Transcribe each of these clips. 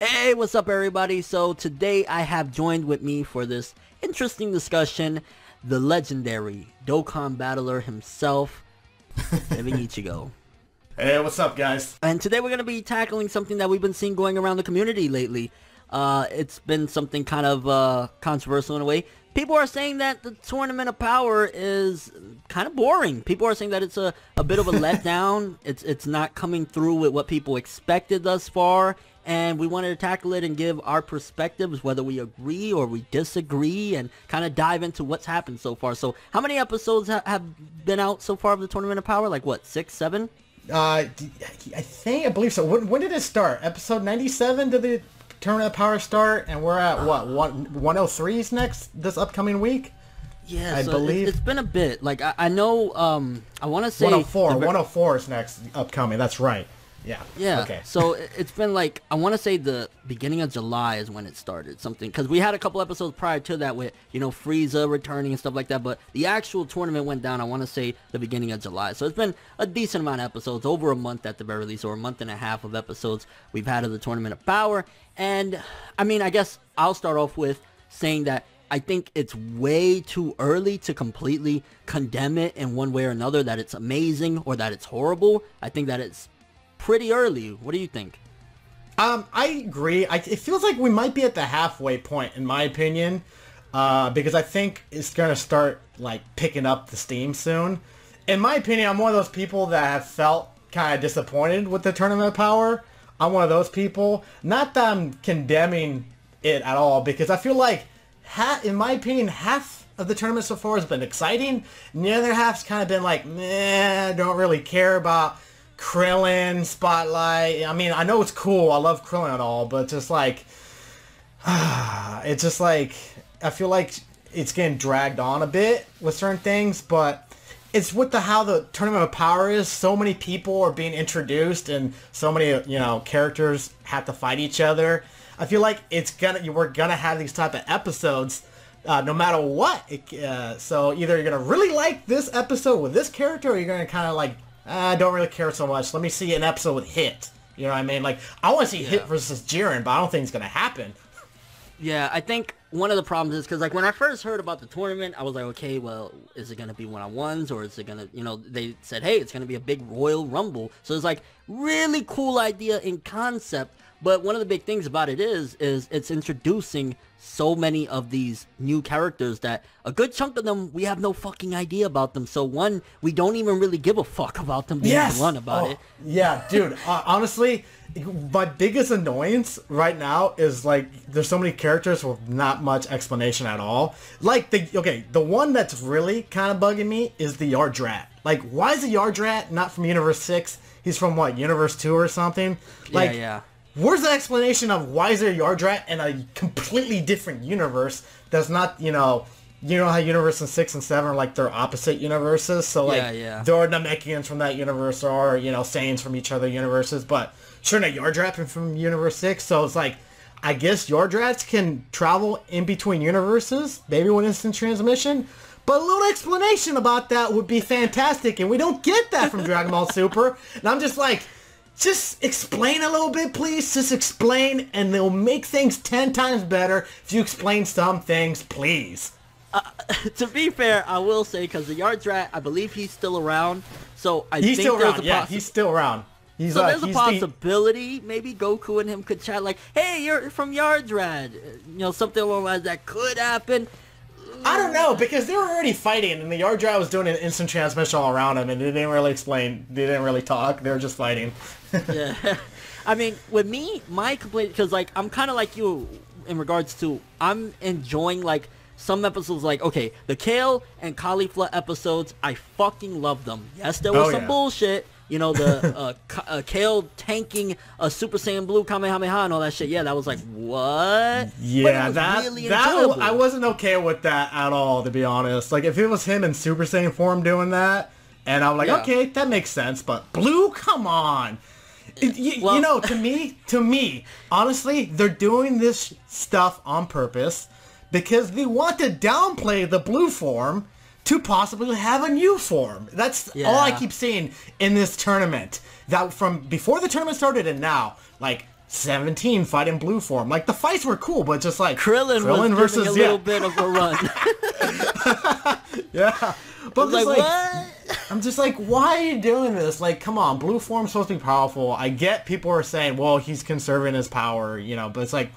Hey, what's up everybody? So today I have joined with me for this interesting discussion the legendary Dokkan battler himself, Evan Ichigo. Hey, what's up, guys? And today we're going to be tackling something that we've been seeing going around the community lately. It's been something kind of controversial in a way. People are saying that the Tournament of Power is kind of boring. People are saying that it's a bit of a letdown. It's not coming through with what people expected thus far. And we wanted to tackle it and give our perspectives, whether we agree or we disagree, and kind of dive into what's happened so far. So how many episodes have been out so far of the Tournament of Power? Like what, 6, 7? I believe so. When did it start? Episode 97 did the Tournament of Power start? And we're at, what, 103's next, this upcoming week? Yeah, I believe. It's been a bit. Like, I know, I want to say... 104 is next upcoming, that's right. Yeah. Yeah. Okay. So it's been like, I want to say the beginning of July is when it started, something, because we had a couple episodes prior to that with, you know, Frieza returning and stuff like that, but the actual tournament went down, I want to say, the beginning of July. So it's been a decent amount of episodes, over a month at the very least, or a month and a half of episodes we've had of the Tournament of Power. And I mean, I guess I'll start off with saying that I think it's way too early to completely condemn it in one way or another, that it's amazing or that it's horrible. I think that it's pretty early. What do you think? I agree. It feels like we might be at the halfway point, in my opinion, because I think it's going to start, like, picking up the steam soon. In my opinion, I'm one of those people that have felt kind of disappointed with the Tournament of Power. I'm one of those people. Not that I'm condemning it at all, because I feel like, in my opinion, half of the tournament so far has been exciting, and the other half's kind of been like, meh, I don't really care about Krillin, Spotlight. I mean, I know it's cool. I love Krillin and all, but just like, it's just like, I feel like it's getting dragged on a bit with certain things, but it's with how the Tournament of Power is. So many people are being introduced, and so many, you know, characters have to fight each other. I feel like we're gonna have these type of episodes, no matter what. So either you're gonna really like this episode with this character, or you're gonna kind of like, I don't really care so much. Let me see an episode with Hit. You know what I mean? Like, I want to see Hit versus Jiren, but I don't think it's going to happen. Yeah, I think one of the problems is because, like, when I first heard about the tournament, I was like, okay, well, is it going to be one-on-ones, or is it going to, you know, they said, hey, it's going to be a big Royal Rumble. So it's like, really cool idea in concept, but one of the big things about it is it's introducing so many of these new characters that a good chunk of them, we have no fucking idea about them. So one, we don't even really give a fuck about them being blunt about it. Yeah, dude, honestly, my biggest annoyance right now is, like, there's so many characters with not much explanation at all. Like, the one that's really kind of bugging me is the Yardrat. Like, why is the Yardrat not from Universe 6? He's from, what, Universe 2 or something? Like, yeah. Where's the explanation of why is there a Yardrat in a completely different universe that's not, you know how Universe 6 and 7 are, like, they're opposite universes? So, like, there are Namekians from that universe, or, you know, Saiyans from each other universes, but shouldn't a Yardrat be from Universe 6? So it's like, I guess Yardrats can travel in between universes, maybe with instant transmission, but a little explanation about that would be fantastic, and we don't get that from Dragon Ball Super, and I'm just like, just explain a little bit, please. Just explain, and it'll make things 10 times better if you explain some things, please. To be fair, I will say, because the Yardrat, I believe he's still around. So he's still around. Yeah, he's still around. So there's a possibility maybe Goku and him could chat like, hey, you're from Yardrat. You know, something along the lines that could happen. I don't know, because they were already fighting, and the Yardrat was doing an instant transmission all around him, and they didn't really explain. They didn't really talk. They were just fighting. Yeah. I mean, with me, my complaint, because, like, I'm kind of like you in regards to, I'm enjoying, like, some episodes, like, okay, the Kale and Caulifla episodes, I fucking love them. Yes, there was some bullshit. You know, the Kale tanking a Super Saiyan Blue Kamehameha and all that shit. Yeah, that was like, what? Yeah, I wasn't okay with that at all, to be honest. Like, if it was him in Super Saiyan form doing that, and I'm like, okay, that makes sense, but Blue, come on. You know, to me, honestly, they're doing this stuff on purpose because they want to downplay the Blue form to possibly have a new form. That's all I keep seeing in this tournament. That from before the tournament started and now, like, 17 fighting blue form. Like, the fights were cool, but just like Krillin was versus a little bit of a run. Yeah. But like, what? I'm just like, why are you doing this? Like, come on, blue form's supposed to be powerful. I get people are saying, well, he's conserving his power, you know, but it's like,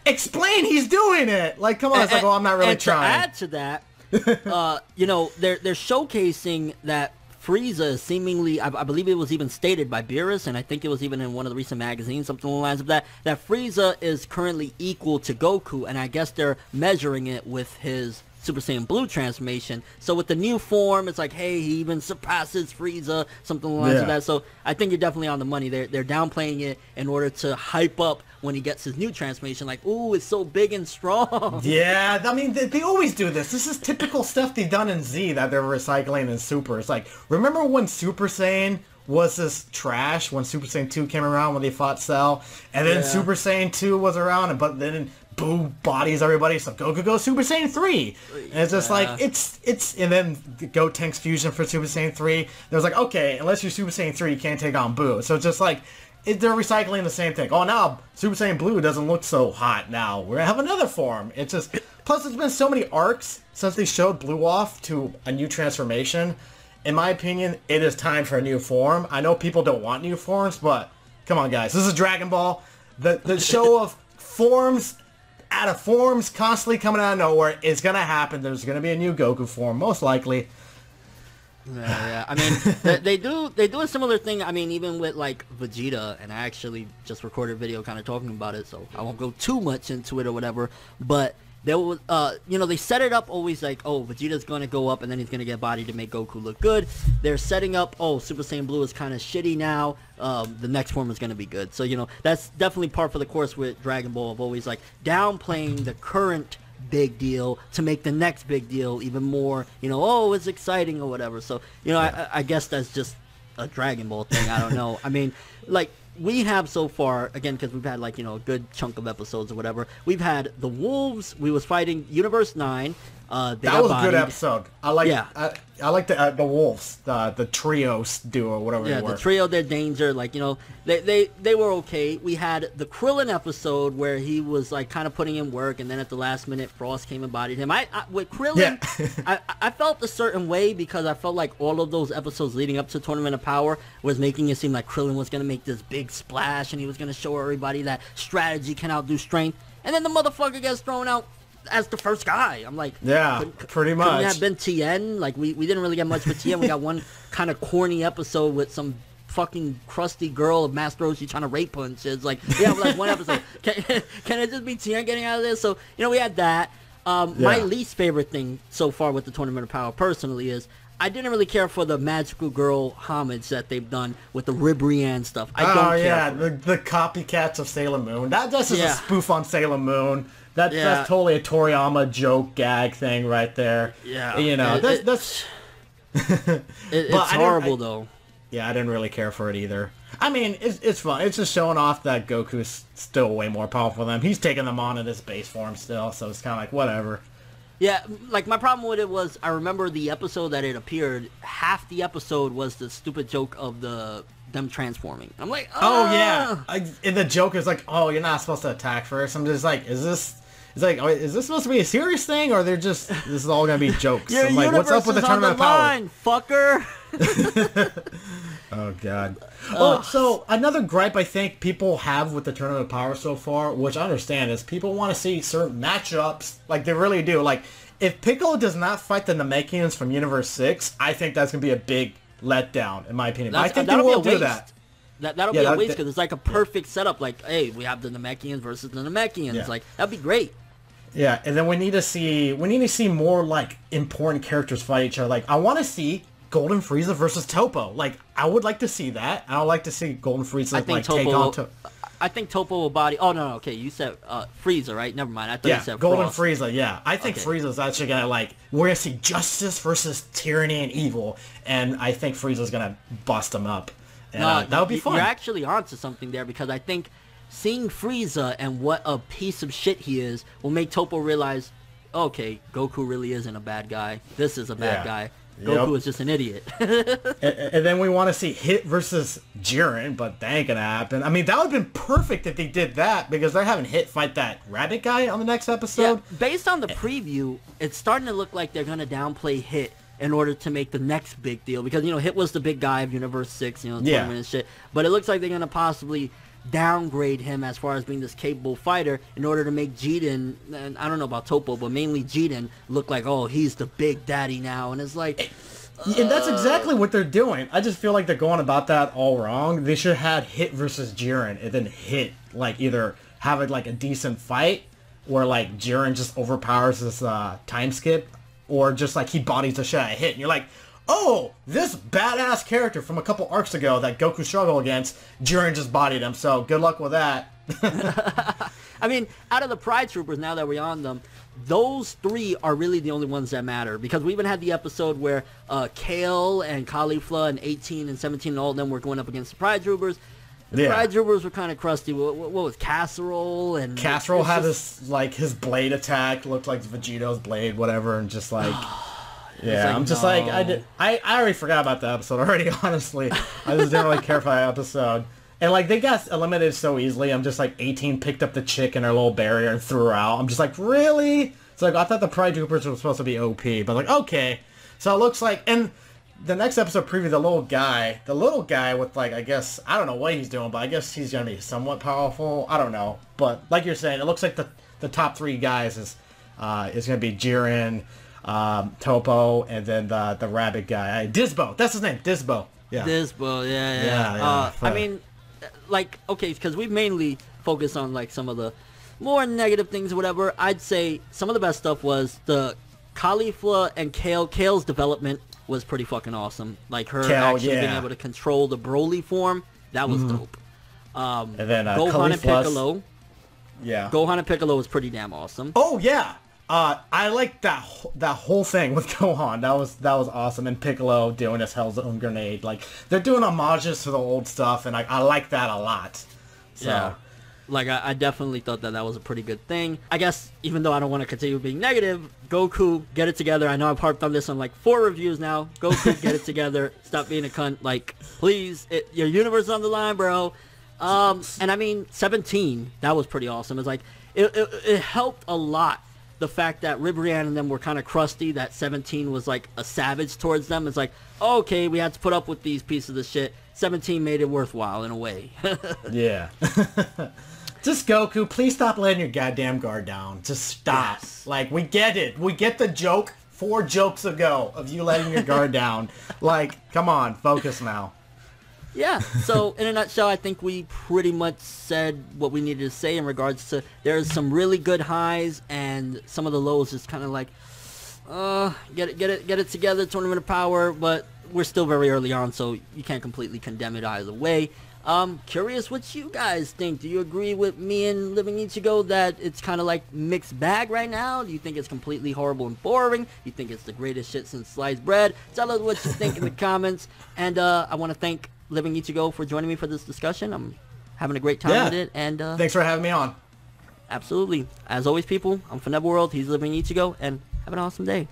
explain he's doing it. Like, come on, it's like, well, I'm not really trying. To add to that, you know, they're showcasing that Frieza is seemingly, I believe it was even stated by Beerus, and I think it was even in one of the recent magazines, something along the lines of that Frieza is currently equal to Goku, and I guess they're measuring it with his Super Saiyan Blue transformation. So with the new form, it's like, hey, he even surpasses Frieza, something along the lines of that. So I think you're definitely on the money. They're downplaying it in order to hype up when he gets his new transformation. Like, ooh, it's so big and strong. Yeah, I mean, they always do this. This is typical stuff they've done in Z that they're recycling in Super. It's like, remember when Super Saiyan was this trash when Super Saiyan 2 came around when they fought Cell? And then Super Saiyan 2 was around, but then Boo bodies everybody, so Goku goes Super Saiyan 3. And it's just like, it's and then Gotenks fusion for Super Saiyan 3. There's like, okay, unless you're Super Saiyan 3, you can't take on Boo. So it's just like, they're recycling the same thing. Oh, now Super Saiyan Blue doesn't look so hot now. We're gonna have another form. It's just, plus there's been so many arcs since they showed Blue off to a new transformation. In my opinion, it is time for a new form. I know people don't want new forms, but come on, guys. This is Dragon Ball. The show of forms out of forms constantly coming out of nowhere is gonna happen. There's gonna be a new Goku form, most likely. Yeah. I mean, they do a similar thing. I mean, even with like Vegeta, and I actually just recorded a video kind of talking about it, so I won't go too much into it or whatever. But there was, you know, they set it up always like, oh, Vegeta's gonna go up and then he's gonna get bodied to make Goku look good. They're setting up, oh, Super Saiyan Blue is kind of shitty now. The next form is gonna be good. So, you know, that's definitely par for the course with Dragon Ball of always like downplaying the current big deal to make the next big deal even more, you know, oh, it's exciting or whatever. So, you know, I guess that's just a Dragon Ball thing. I don't know. I mean, like, we have so far, again, because we've had, like, you know, a good chunk of episodes or whatever, we've had the Wolves, we was fighting Universe 9, that was a good episode. I like I like the Wolves, the trios duo, whatever they were. Yeah, the trio, their danger, like, you know, they were okay. We had the Krillin episode where he was like kind of putting in work, and then at the last minute Frost came and bodied him. With Krillin, I felt a certain way because I felt like all of those episodes leading up to Tournament of Power was making it seem like Krillin was gonna make this big splash and he was gonna show everybody that strategy can outdo strength, and then the motherfucker gets thrown out as the first guy. I'm like, yeah, pretty much. Couldn't it have been Tien? Like, we didn't really get much with Tien. We got one kind of corny episode with some fucking crusty girl of Master Roshi trying to rape punch. It's like, yeah, like one episode. Can it just be Tien getting out of this? So, you know, we had that. My least favorite thing so far with the Tournament of Power personally is I didn't really care for the magical girl homage that they've done with the Ribrianne stuff. I don't care. The copycats of Sailor Moon. That's just a spoof on Sailor Moon. That's totally a Toriyama joke gag thing right there. Yeah, you know, that's it's horrible though. Yeah, I didn't really care for it either. I mean, it's fun. It's just showing off that Goku's still way more powerful than them. He's taking them on in his base form still, so it's kind of like whatever. Yeah, like my problem with it was I remember the episode that it appeared. Half the episode was the stupid joke of them transforming. I'm like, oh yeah, and the joke is like, oh, you're not supposed to attack first. I'm just like, is this supposed to be a serious thing, or this is all gonna be jokes? Your I'm like, what's up with the Tournament of Power? Fucker. Oh god. Oh, so another gripe I think people have with the Tournament of Power so far, which I understand, is people want to see certain matchups. Like, they really do. Like, if Piccolo does not fight the Namekians from Universe 6, I think that's gonna be a big letdown, in my opinion. But I think they will do that. That'll be a waste because it's like a perfect setup. Like, hey, we have the Namekians versus the Namekians. Yeah. Like, that'd be great. Yeah, and then we need to see more like important characters fight each other. Like, I want to see Golden Frieza versus Topo. Like, I would like to see that. I would like to see Golden Frieza take on Topo. I think Topo will body. Oh no, okay, you said Frieza, right? Never mind. I thought you said Golden Frost. Frieza. Yeah, I think Frieza's actually gonna we're gonna see justice versus tyranny and evil, and I think Frieza's gonna bust him up. And that would be fun. You're actually onto something there because I think seeing Frieza and what a piece of shit he is will make Topo realize, okay, Goku really isn't a bad guy. This is a bad guy. Goku is just an idiot. and then we want to see Hit versus Jiren, but that ain't gonna happen. I mean, that would have been perfect if they did that, because they're having Hit fight that rabbit guy on the next episode. Yeah, based on the preview, it's starting to look like they're gonna downplay Hit in order to make the next big deal, because Hit was the big guy of Universe 6, tournament and shit. But it looks like they're gonna possibly downgrade him as far as being this capable fighter in order to make Jiren, and I don't know about Toppo, but mainly Jiren, look like, oh, he's the big daddy now. And it's like, and that's exactly what they're doing. I just feel like they're going about that all wrong. They should have had Hit versus Jiren, and then Hit, like, either have it like a decent fight where like Jiren just overpowers this time skip, or just like he bodies the shit out of Hit, and you're like, oh, this badass character from a couple arcs ago that Goku struggled against, Jiren just bodied him, so good luck with that. I mean, out of the Pride Troopers, now that we're on them, those three are really the only ones that matter, because we even had the episode where Kale and Caulifla and 18 and 17 and all of them were going up against the Pride Troopers. The Pride Troopers were kind of crusty. What was Casserole? And Casserole had this, like, his blade attack, looked like Vegeto's blade, whatever, and just like... Yeah, like, I'm just like, I already forgot about the episode already, honestly. I just didn't really care for that episode. And like, they got eliminated so easily. I'm just like, 18 picked up the chick in her little barrier and threw her out. I'm just like, really? It's like, I thought the Pride Troopers were supposed to be OP, but like, okay. So it looks like, and the next episode preview, the little guy with like, I guess, I don't know what he's doing, but I guess he's going to be somewhat powerful. I don't know. But like you're saying, it looks like the top three guys is going to be Jiren, Toppo, and then the rabbit guy, Disbo. That's his name, Disbo. Yeah. Disbo, yeah. I mean, like, okay, because we've mainly focused on like some of the more negative things or whatever. I'd say some of the best stuff was the Caulifla and Kale's development was pretty fucking awesome. Like her actually being able to control the Broly form, that was dope. And then Gohan and Piccolo. Yeah. Gohan and Piccolo was pretty damn awesome. Oh yeah. I like that whole thing with Gohan. That was awesome. And Piccolo doing his Hell's Own Grenade. Like, they're doing homages to the old stuff, and I like that a lot. So. Yeah. Like, I definitely thought that was a pretty good thing. I guess, even though I don't want to continue being negative, Goku, get it together. I know I've harped on this on like 4 reviews now. Goku, get it together. Stop being a cunt. Like, please, your universe is on the line, bro. And I mean, 17, that was pretty awesome. It's like, it helped a lot. The fact that Ribrianne and them were kind of crusty, that 17 was like a savage towards them. It's like, okay, we had to put up with these pieces of shit. 17 made it worthwhile in a way. Yeah. Just Goku, please stop letting your goddamn guard down. Just stop. Yes. Like, we get it. We get the joke 4 jokes ago of you letting your guard down. Like, come on, focus now. Yeah, so in a nutshell, I think we pretty much said what we needed to say in regards to there's some really good highs and some of the lows just kind of like, get it together, Tournament of Power, but we're still very early on, so you can't completely condemn it either way. Curious what you guys think. Do you agree with me and Living Ichigo that it's kind of like mixed bag right now? Do you think it's completely horrible and boring? You think it's the greatest shit since sliced bread? Tell us what you think in the comments, and I want to thank Living Ichigo for joining me for this discussion. I'm having a great time with it, and thanks for having me on. Absolutely. As always, people, I'm ForneverWorld, he's Living Ichigo, and have an awesome day.